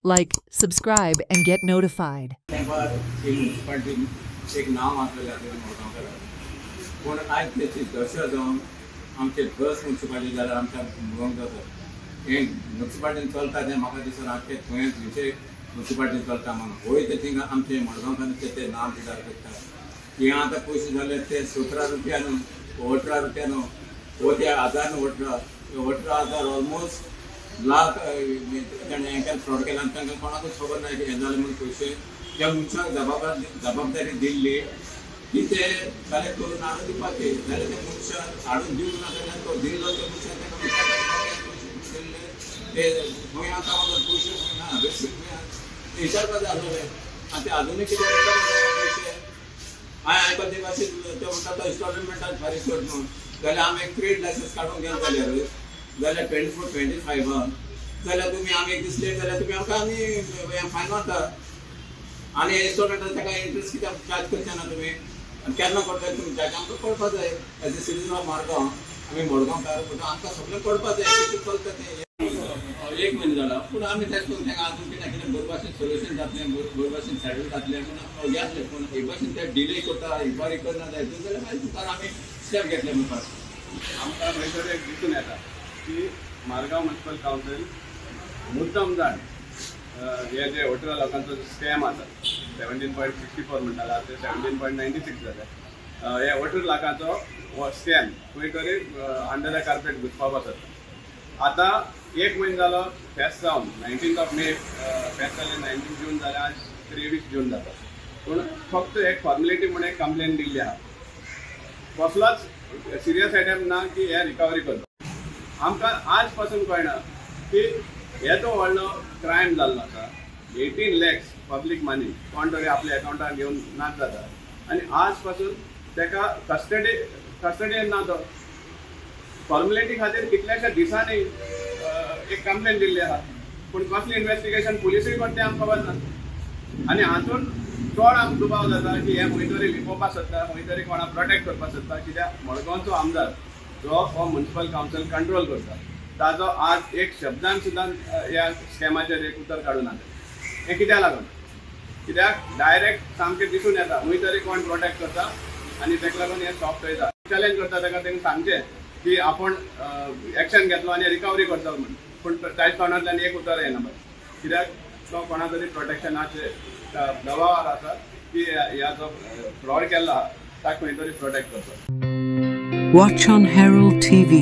Like, subscribe, and get notified. एक नाव पण आज त्याची दशा जावन आमचे 10 म्युनिसिपालिटी जाल्यार आमच्या मुगोंक जाता हे म्युनिसिपालिटीन चलता तें म्हाका दिसता आमचे थंय विशय म्युनिसिपालिटीन चलता म्हणून वय ते थिंगा आमचे मडगांवकान ते नाम दिदार करता की आतां पयशे जाले ते 17 रुपया न्हू 18 रुपया न्हू वो ते 1000 न्हू 18,000 ऑलमोस्ट लाख ताणें हें फ्रॉड केला आनी तांकां कोणाकूच खबर ना की हें जालें म्हणून पयशे त्या मनशाक जबाबदारी दिल्ली की ते कलेक्ट करून हाडून दिवपाचे जाल्यार ते मनशाक हाडून दिवंक ना जाल्यार तो दिल्लो त्या मनशाक ते खंय आतां पयशे ना बेसीक विचारपाक जाय आसलें आनी ते अजुनूय कितें पयशे हांवें आयकता ते भाशेन ते म्हणटा तो इंस्टॉलमेंटान फारीक कर न्हू जाल्यार आमी एक ट्रेड लायसन्स काडूंक गेलो जाल्यार 24-25 जाल्यार तुमी आमी एक दीस लेट जाल्यार तुमी आमकां आनी फायन मारता आनी इंस्टॉलमेंटान ताका इंट्रस्ट कित्याक चार्ज करचे ना तुमी आनी केन्ना करता तुमी चार्ज आमकां कळपा जाय as a citizen of Madgaon आमी मडगांवकार म्हणटा आमकां सगळें कळपा जाय कितें चलता तें 1 म्हयनो जाला पूण आमी तेच करून ताका आजून कितें बरे भाशेन सोल्युशन जातलें बरे भाशेन सेटल जातलें पूण हें आसलें पूण हे भाशेन ते डिले करता इन्क्वायरी करना जाय जाल्यार मागीर तुका आमी स्टेप घेतले म्हणपाक आमकां मागीर एक दिसून येता की मारगांव म्युनिसिपल कावन्सील मुद्दम जाण हे जे हॉटेला लोकांचो स्कॅम आसा 17.64 म्हणटाला ते 17.96 जाले हे हॉटेल लोकांचो हो स्कॅम खंय तरी अंडर द कार्पेट घुसपावपाक सोदता आतां 1 म्हयनो जालो फेस्ट जावन 19 मे फेस्ट जालें 19 जून जालें आज 23 जून जाता पूण फक्त एक फॉर्मेलिटी म्हणून एक कंप्लेन दिल्ली आहा कसलोच सिरियस आयटम ना की हे रिकवरी करता आमकां आज पासून कळना की येदो व्हडलो क्रायम जाल्लो आसा 18 lakhs पब्लीक मनी कोण तरी आपल्या अकाउंटान घेवन नाच जाता आनी आज पासून ताका कस्टडीन ना तो फॉर्मेलिटी खातीर कितल्याशा दिसांनी एक कंप्लेन दिल्ली आहा पूण कसली इन्वेस्टिगेशन पुलिसूय कोण तें आमकां खबर ना आनी हातून चड आमकां दुबाव जाता की हे खंय तरी लिपोवपाक सोदता खंय तरी कोणाक प्रोटेक्ट करपाक सोदता कित्याक मडगांवचो आमदार जो हो म्युनिसिपल कावन्सील कंट्रोल करता ताजो आज एक शब्दान सुद्दां ह्या स्कॅमाचेर एक उतर काडून हाडलें हें कित्याक लागून कित्याक डायरेक्ट सामकें दिसून येता खंय तरी कोण प्रोटेक्ट करता आनी ताका लागून हें स्टॉप थंयता चॅलेंज करता ताका तांकां सांगचें की आपूण एक्शन घेतलो आनी रिकवरी करतलो म्हणून पूण ताच्या तोंडांतल्यान एक उतर येना पळय कित्याक तो कोणा तरी प्रोटेक्शनाचे दबावार आसा की ह्या जो फ्रॉड केल्लो ताका खंय तरी प्रोटेक्ट करता. Watch on Herald TV.